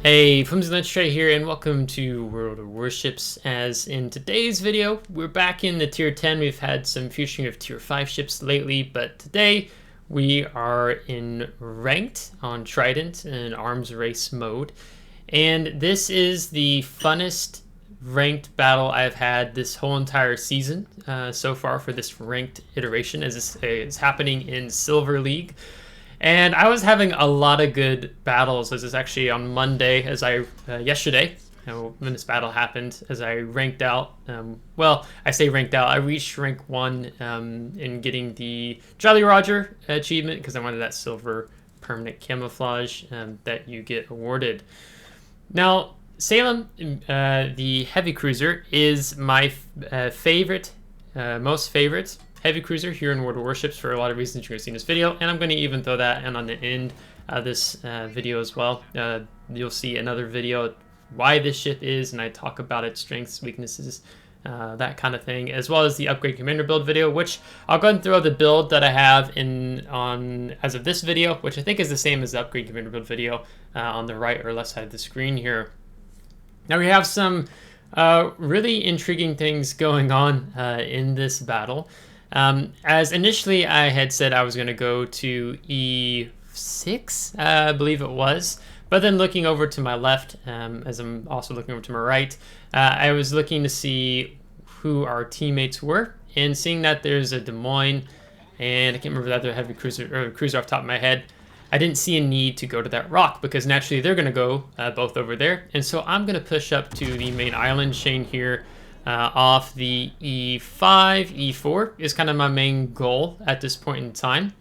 Hey, FlimsyLunchTray here, and welcome to World of Warships. As in today's video, we're back in the Tier 10. We've had some featuring of Tier 5 ships lately, but today we are in Ranked on Trident in arms race mode. And this is the funnest ranked battle I've had this whole entire season so far for this ranked iteration, as this is happening in Silver League. And I was having a lot of good battles. This is actually on Monday, yesterday, when this battle happened, as I ranked out. Well, I say ranked out. I reached rank 1 in getting the Jolly Roger achievement because I wanted that silver permanent camouflage that you get awarded. Now, Salem, the heavy cruiser, is my most favorite heavy cruiser here in World of Warships for a lot of reasons you're going to see in this video, and I'm going to even throw that in on the end of this video as well. You'll see another video why this ship is, and I talk about its strengths, weaknesses, that kind of thing, as well as the upgrade commander build video, which I'll go ahead and throw the build that I have as of this video, which I think is the same as the upgrade commander build video on the right or left side of the screen here. Now we have some really intriguing things going on in this battle. As initially I had said I was going to go to E6, I believe it was, but then looking over to my left, as I'm also looking over to my right, I was looking to see who our teammates were, and seeing that there's a Des Moines, and I can't remember the other heavy cruiser off the top of my head, I didn't see a need to go to that rock, because naturally they're going to go both over there, and so I'm going to push up to the main island chain here, off the E5, E4 is kind of my main goal at this point in time.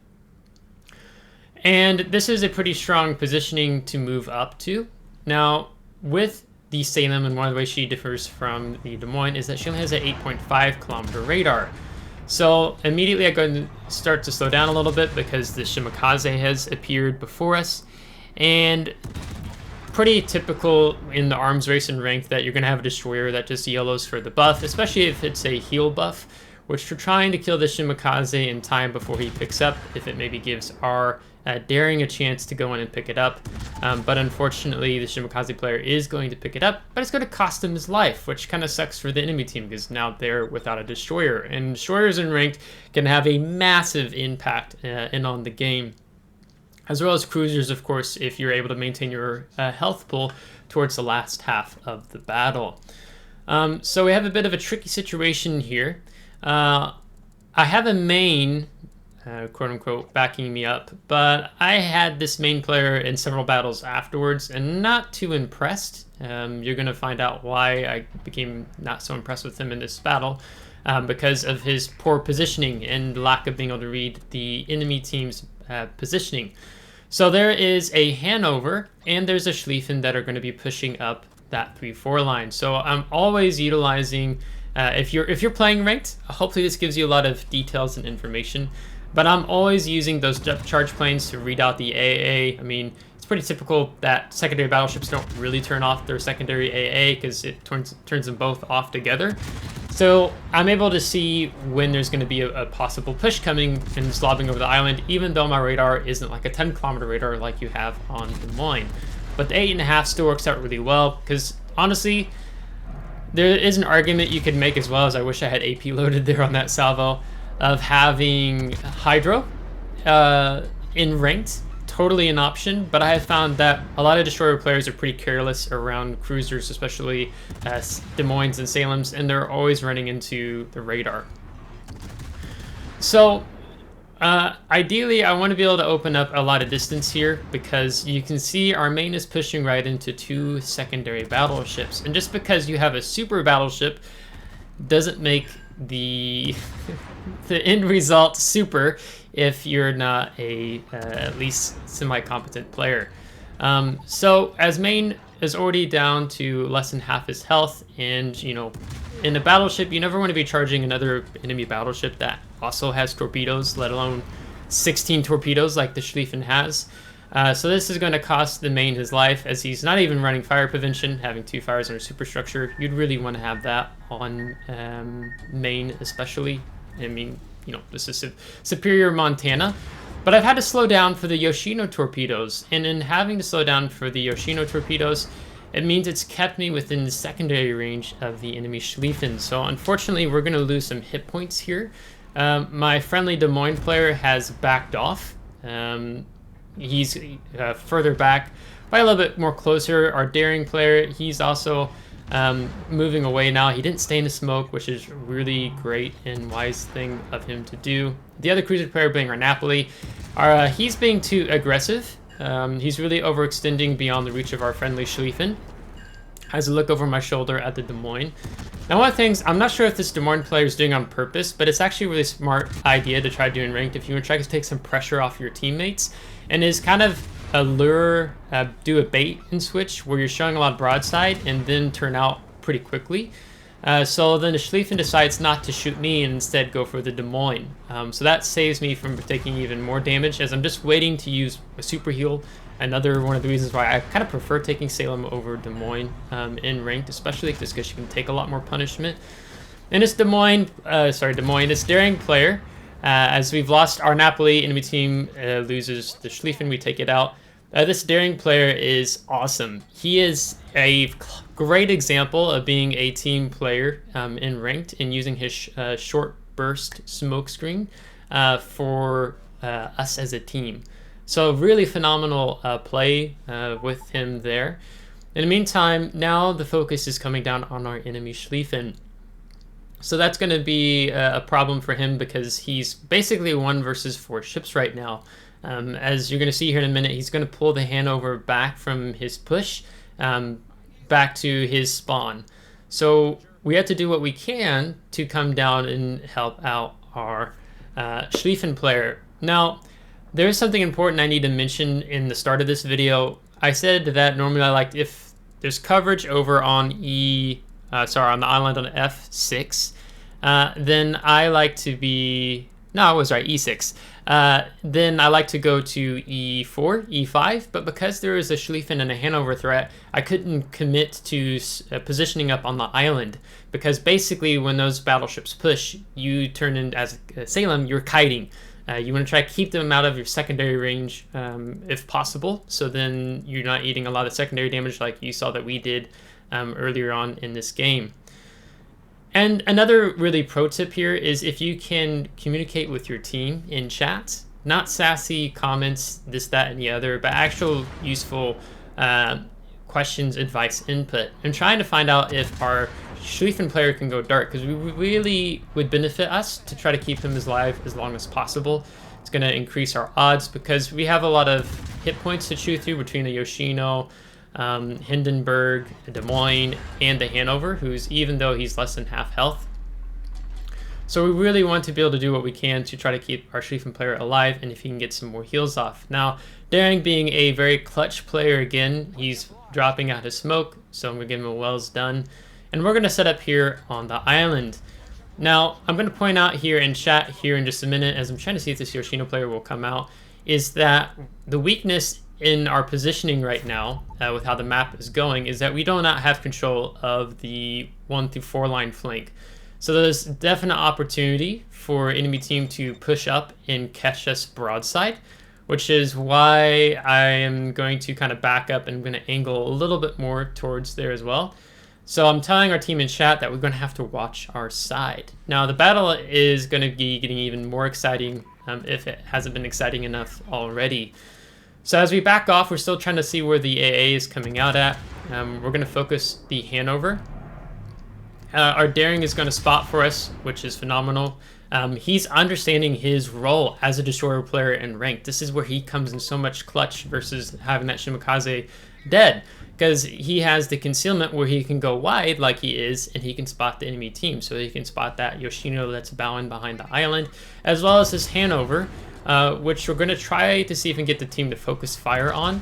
And this is a pretty strong positioning to move up to. Now, with the Salem, and one of the ways she differs from the Des Moines is that she only has an 8.5 kilometer radar. So immediately I go and start to slow down a little bit because the Shimakaze has appeared before us. And pretty typical in the arms race and rank that you're going to have a destroyer that just yellows for the buff, especially if it's a heal buff, which we're trying to kill the Shimakaze in time before he picks up, if it maybe gives our Daring a chance to go in and pick it up. But unfortunately, the Shimakaze player is going to pick it up, but it's going to cost him his life, which kind of sucks for the enemy team because now they're without a destroyer. And destroyers in ranked can have a massive impact in on the game, as well as cruisers, of course, if you're able to maintain your health pool towards the last half of the battle. So we have a bit of a tricky situation here. I have a main, quote-unquote, backing me up, but I had this main player in several battles afterwards and not too impressed. You're going to find out why I became not so impressed with him in this battle, because of his poor positioning and lack of being able to read the enemy team's positioning. So there is a Hanover and there's a Schlieffen that are going to be pushing up that 3-4 line. So I'm always utilizing, if you're playing ranked, hopefully this gives you a lot of details and information, but I'm always using those depth charge planes to read out the AA. I mean, it's pretty typical that secondary battleships don't really turn off their secondary AA because it turns them both off together. So I'm able to see when there's going to be a possible push coming and slobbing over the island, even though my radar isn't like a 10-kilometer radar like you have on Des Moines. But the 8.5 still works out really well because, honestly, there is an argument you could make, as well as I wish I had AP loaded there on that salvo, of having Hydro in ranked. Totally an option, but I have found that a lot of destroyer players are pretty careless around cruisers, especially Des Moines and Salems, and they're always running into the radar. So ideally I want to be able to open up a lot of distance here, because you can see our main is pushing right into 2 secondary battleships, and just because you have a super battleship doesn't make the the end result super if you're not a at least semi-competent player. So as main is already down to less than half his health, and you know, in a battleship you never want to be charging another enemy battleship that also has torpedoes, let alone 16 torpedoes like the Schlieffen has. So this is going to cost the main his life, as he's not even running fire prevention, having 2 fires on a superstructure. You'd really want to have that on main especially. I mean, you know, this is Superior Montana. But I've had to slow down for the Yoshino torpedoes, and in having to slow down for the Yoshino torpedoes, it means it's kept me within the secondary range of the enemy Schlieffen. So unfortunately, we're going to lose some hit points here. My friendly Des Moines player has backed off. He's further back by a little bit more closer. Our daring player, he's also moving away now. He didn't stay in the smoke, which is really great and wise thing of him to do. The other cruiser player being our Napoli, he's being too aggressive. He's really overextending beyond the reach of our friendly Schlieffen. As I look over my shoulder at the Des Moines. Now, one of the things, I'm not sure if this Des Moines player is doing on purpose, but it's actually a really smart idea to try doing ranked if you want to try to take some pressure off your teammates, and is kind of a lure, do a bait and switch where you're showing a lot of broadside and then turn out pretty quickly. So then the Schlieffen decides not to shoot me and instead go for the Des Moines. So that saves me from taking even more damage as I'm just waiting to use a super heal. Another one of the reasons why I kind of prefer taking Salem over Des Moines in ranked, especially just because you can take a lot more punishment. And it's Des Moines, this daring player. As we've lost our Napoli, enemy team loses the Schlieffen, we take it out. This daring player is awesome. He is a great example of being a team player in ranked and using his short burst smokescreen for us as a team. So really phenomenal play with him there. In the meantime, now the focus is coming down on our enemy Schlieffen. So that's going to be a problem for him because he's basically 1 versus 4 ships right now. As you're going to see here in a minute, he's going to pull the Hanover back from his push back to his spawn. So we have to do what we can to come down and help out our Schlieffen player. Now, there is something important I need to mention in the start of this video. I said that normally I like if there's coverage over on on the island on F6, then I like to be, no, I was right, E6. Then I like to go to E4, E5, but because there is a Schlieffen and a Hanover threat, I couldn't commit to positioning up on the island, because basically when those battleships push, you turn in, as Salem, you're kiting. You want to try to keep them out of your secondary range if possible, so then you're not eating a lot of secondary damage like you saw that we did earlier on in this game. And another really pro tip here is if you can communicate with your team in chat, not sassy comments, this, that, and the other, but actual useful questions, advice, input. I'm trying to find out if our Schlieffen player can go dark, because we really would benefit us to try to keep him alive as long as possible. It's going to increase our odds because we have a lot of hit points to chew through between the Yoshino, Hindenburg, Des Moines, and the Hanover, who's, even though he's less than half health. So we really want to be able to do what we can to try to keep our Schlieffen player alive, and if he can get some more heals off. Now, Daring being a very clutch player again, he's dropping out his smoke, so I'm going to give him a wells done. And we're going to set up here on the island. Now, I'm going to point out here in chat here in just a minute, as I'm trying to see if this Yoshino player will come out, is that the weakness in our positioning right now, with how the map is going, is that we do not have control of the 1 through 4 line flank. So there's definite opportunity for enemy team to push up and catch us broadside, which is why I am going to kind of back up and I'm going to angle a little bit more towards there as well. So I'm telling our team in chat that we're going to have to watch our side. Now the battle is going to be getting even more exciting if it hasn't been exciting enough already. So as we back off, we're still trying to see where the AA is coming out at. We're going to focus the Hanover. Our Daring is going to spot for us, which is phenomenal. He's understanding his role as a destroyer player in ranked. This is where he comes in so much clutch versus having that Shimakaze dead, because he has the concealment where he can go wide like he is, and he can spot the enemy team. So he can spot that Yoshino that's bowing behind the island, as well as this Hanover, which we're going to try to see if we can get the team to focus fire on,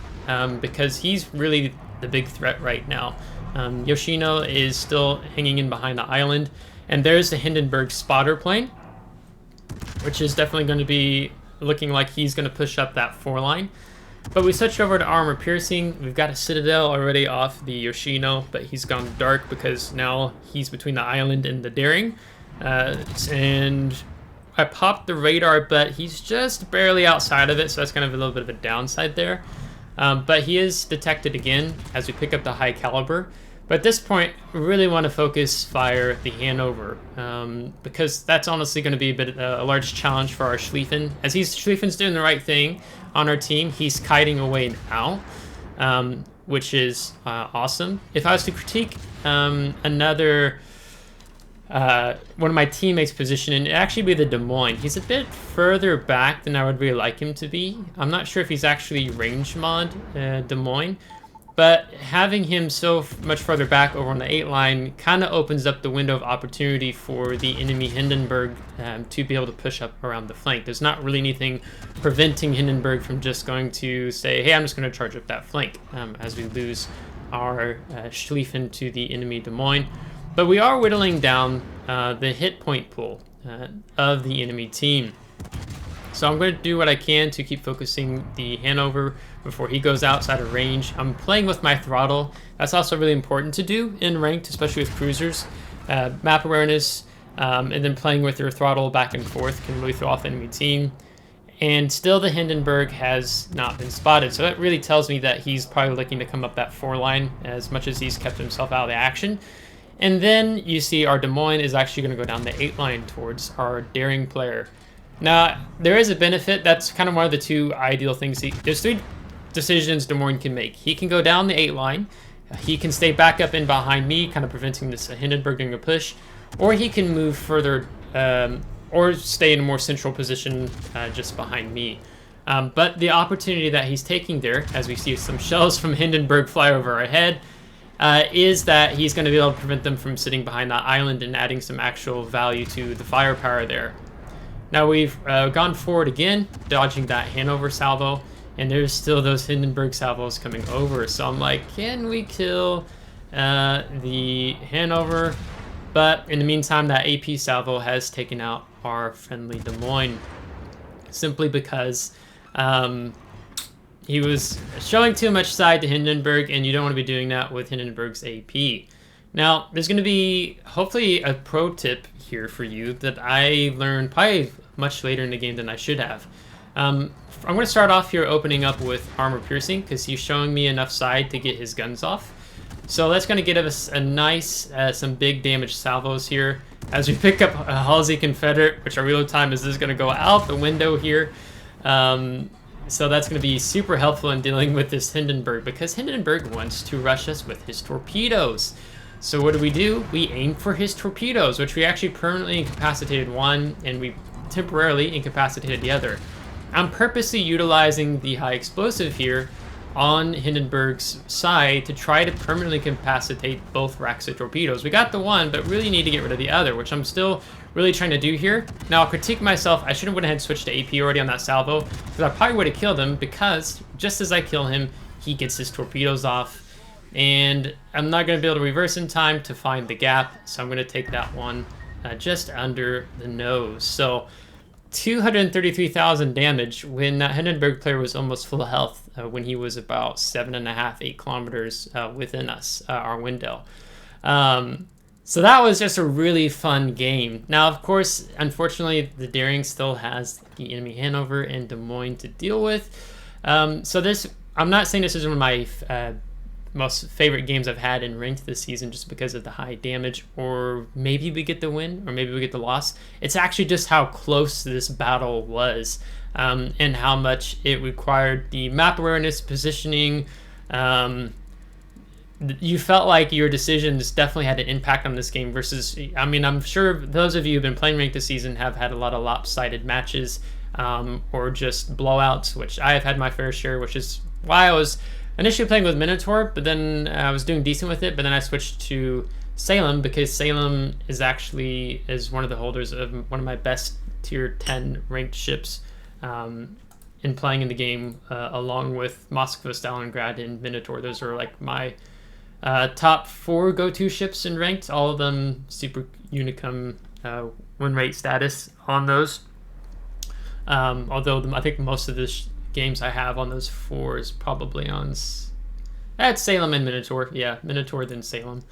because he's really the big threat right now. Yoshino is still hanging in behind the island, and there's the Hindenburg spotter plane, which is definitely going to be looking like he's going to push up that 4 line. But we switch over to armor piercing. We've got a Citadel already off the Yoshino, but he's gone dark because now he's between the island and the Daring. And I popped the radar, but he's just barely outside of it, so that's kind of a little bit of a downside there. But he is detected again as we pick up the high caliber. But at this point, we really want to focus fire the Hanover, because that's honestly going to be a large challenge for our Schlieffen. As Schlieffen's doing the right thing on our team, he's kiting away now, which is awesome. If I was to critique another one of my teammates' position, and it'd actually be the Des Moines. He's a bit further back than I would really like him to be. I'm not sure if he's actually range mod Des Moines, but having him so much further back over on the 8 line kind of opens up the window of opportunity for the enemy Hindenburg to be able to push up around the flank. There's not really anything preventing Hindenburg from just going to say, hey, I'm just going to charge up that flank as we lose our Schlieffen to the enemy Des Moines. But we are whittling down the hit point pool of the enemy team. So I'm going to do what I can to keep focusing the Hanover before he goes outside of range. I'm playing with my throttle. That's also really important to do in ranked, especially with cruisers. Map awareness, and then playing with your throttle back and forth can really throw off the enemy team. And still the Hindenburg has not been spotted. So that really tells me that he's probably looking to come up that 4 line as much as he's kept himself out of the action. And then you see our Des Moines is actually going to go down the 8 line towards our daring player. Now, there is a benefit. That's kind of one of the 2 ideal things. There's 3 decisions Des Moines can make. He can go down the 8 line. He can stay back up in behind me, kind of preventing this Hindenburg doing a push. Or he can move further, or stay in a more central position just behind me. But the opportunity that he's taking there, as we see some shells from Hindenburg fly over our head, is that he's going to be able to prevent them from sitting behind that island and adding some actual value to the firepower there. Now we've gone forward again, dodging that Hanover salvo, and there's still those Hindenburg salvos coming over. So I'm like, can we kill the Hanover? But in the meantime, that AP salvo has taken out our friendly Des Moines, simply because he was showing too much side to Hindenburg, and you don't want to be doing that with Hindenburg's AP. Now, there's going to be hopefully a pro tip here for you that I learned probably much later in the game than I should have. I'm going to start off here opening up with armor piercing because he's showing me enough side to get his guns off. So that's going to give us a nice, some big damage salvos here as we pick up a Halsey Confederate, which our reload time is going to go out the window here. So that's going to be super helpful in dealing with this Hindenburg, because Hindenburg wants to rush us with his torpedoes. So what do? We aim for his torpedoes, which we actually permanently incapacitated one, and we temporarily incapacitated the other. I'm purposely utilizing the high explosive here on Hindenburg's side to try to permanently incapacitate both racks of torpedoes. We got the one, but really need to get rid of the other, which I'm still really trying to do here. Now, I'll critique myself. I should have went ahead and switched to AP already on that salvo, because I probably would have killed him, because just as I kill him, he gets his torpedoes off. And I'm not going to be able to reverse in time to find the gap, so I'm going to take that one just under the nose. So 233,000 damage when that Hindenburg player was almost full health when he was about 7.5, 8 kilometers within us, our window. So that was just a really fun game. Now, of course, unfortunately, the Daring still has the enemy Hanover and Des Moines to deal with. So this, I'm not saying this is one of my most favorite games I've had in ranked this season just because of the high damage, or maybe we get the win, or maybe we get the loss. It's actually just how close this battle was, and how much it required the map awareness, positioning. You felt like your decisions definitely had an impact on this game versus, I mean, I'm sure those of you who've been playing ranked this season have had a lot of lopsided matches, or just blowouts, which I have had my fair share, which is why I was initially playing with Minotaur, but then I was doing decent with it, but then I switched to Salem because Salem is one of the holders of one of my best tier 10 ranked ships in playing in the game, along with Moskva, Stalingrad, and Minotaur. Those are like my top 4 go-to ships in ranked, all of them super Unicum win rate status on those. Although I think most of the games I have on those 4 is probably on Salem and Minotaur. Yeah, Minotaur then Salem.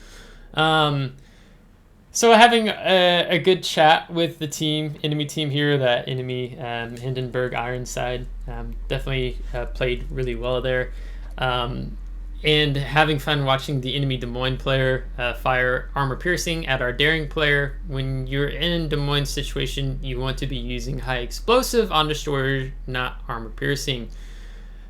So having a good chat with the enemy team here, that enemy Hindenburg Ironside, definitely played really well there. And having fun watching the enemy Des Moines player fire armor piercing at our daring player. When you're in Des Moines situation, you want to be using high explosive on destroyer, not armor piercing.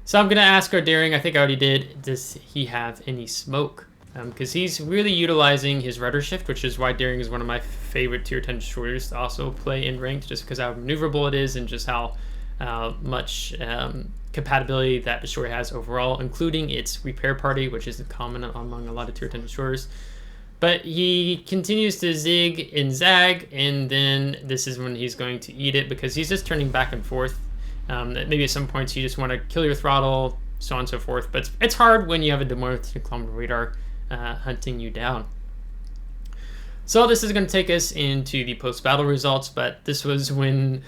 So I'm going to ask our daring, I think I already did, does he have any smoke? Because he's really utilizing his rudder shift, which is why daring is one of my favorite tier 10 destroyers to also play in ranked, just because how maneuverable it is and just how much compatibility that destroyer has overall, including its repair party, which is common among a lot of tier 10 destroyers. But he continues to zig and zag, and then this is when he's going to eat it, because he's just turning back and forth. Maybe at some points you just want to kill your throttle, so on and so forth. But it's hard when you have a Des Moines with 2-kilometer radar hunting you down. So this is going to take us into the post-battle results, but this was when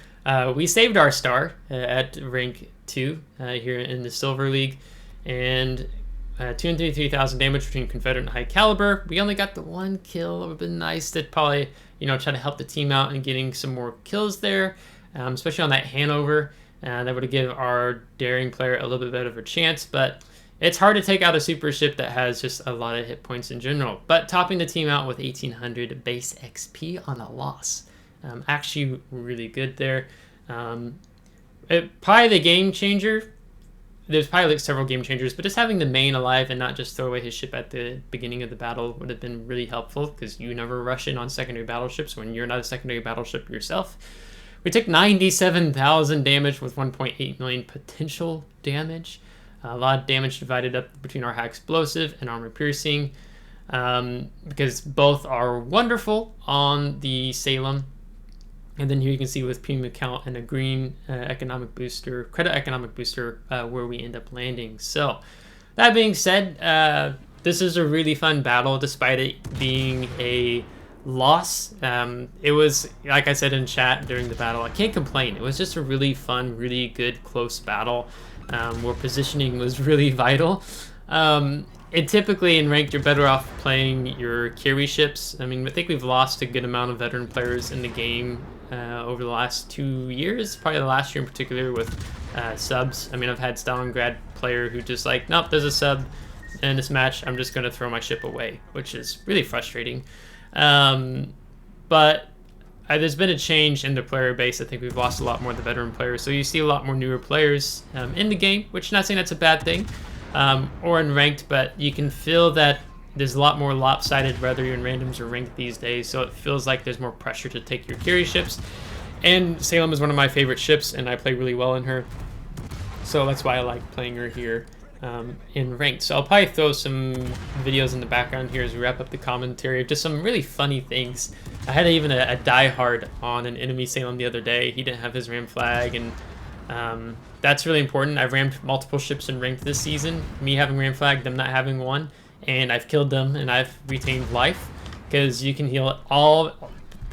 we saved our star at rank 2 here in the Silver League, and 233,000 damage between Confederate and High Caliber. We only got the 1 kill. It would have been nice to probably, try to help the team out and getting some more kills there, especially on that Hanover. That would have given our daring player a little bit better of a chance, but it's hard to take out a super ship that has just a lot of hit points in general. But topping the team out with 1,800 base XP on a loss. Actually really good there. Probably the game changer. There's probably like several game changers, but just having the main alive and not just throw away his ship at the beginning of the battle would have been really helpful, because you never rush in on secondary battleships when you're not a secondary battleship yourself. We took 97,000 damage with 1.8 million potential damage. A lot of damage divided up between our high explosive and armor piercing, because both are wonderful on the Salem. And then here you can see with premium account and a green economic booster, credit economic booster, where we end up landing. So that being said, this is a really fun battle despite it being a loss. It was, like I said in chat during the battle, I can't complain. It was just a really fun, really good close battle, where positioning was really vital. And typically in ranked, you're better off playing your carry ships. I mean, I think we've lost a good amount of veteran players in the game over the last 2 years, probably the last year in particular with subs. I mean, I've had Stalingrad player who just like, nope, there's a sub in this match, I'm just going to throw my ship away, which is really frustrating. But there's been a change in the player base. I think we've lost a lot more of the veteran players, so you see a lot more newer players in the game, which not saying that's a bad thing, or in ranked, but you can feel that there's a lot more lopsided whether you're in randoms or ranked these days, so it feels like there's more pressure to take your carry ships. And Salem is one of my favorite ships, and I play really well in her, so that's why I like playing her here in ranked. So I'll probably throw some videos in the background here as we wrap up the commentary of just some really funny things. I had even a diehard on an enemy Salem the other day. He didn't have his ram flag, and that's really important. I've rammed multiple ships in ranked this season, me having ram flag, them not having one, and I've killed them and I've retained life, because you can heal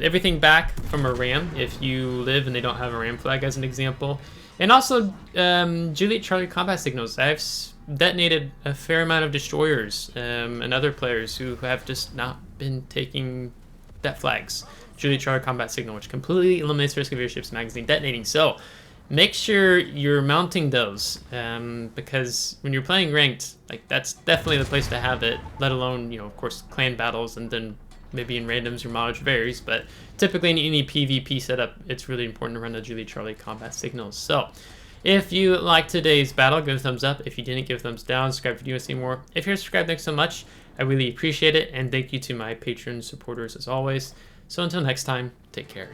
everything back from a ram if you live and they don't have a ram flag, as an example. And also Juliet Charlie combat signals. I've detonated a fair amount of destroyers and other players who have just not been taking det flags. Juliet Charlie combat signal, which completely eliminates the risk of your ship's magazine detonating. So make sure you're mounting those, because when you're playing ranked, like, that's definitely the place to have it, let alone, of course, clan battles, and then maybe in randoms your mileage varies, but typically in any PvP setup, it's really important to run the Julie Charlie combat signals. So if you liked today's battle, give a thumbs up. If you didn't, give a thumbs down. Subscribe if you want to see more. If you're subscribed, thanks so much. I really appreciate it, and thank you to my Patreon supporters as always. So until next time, take care.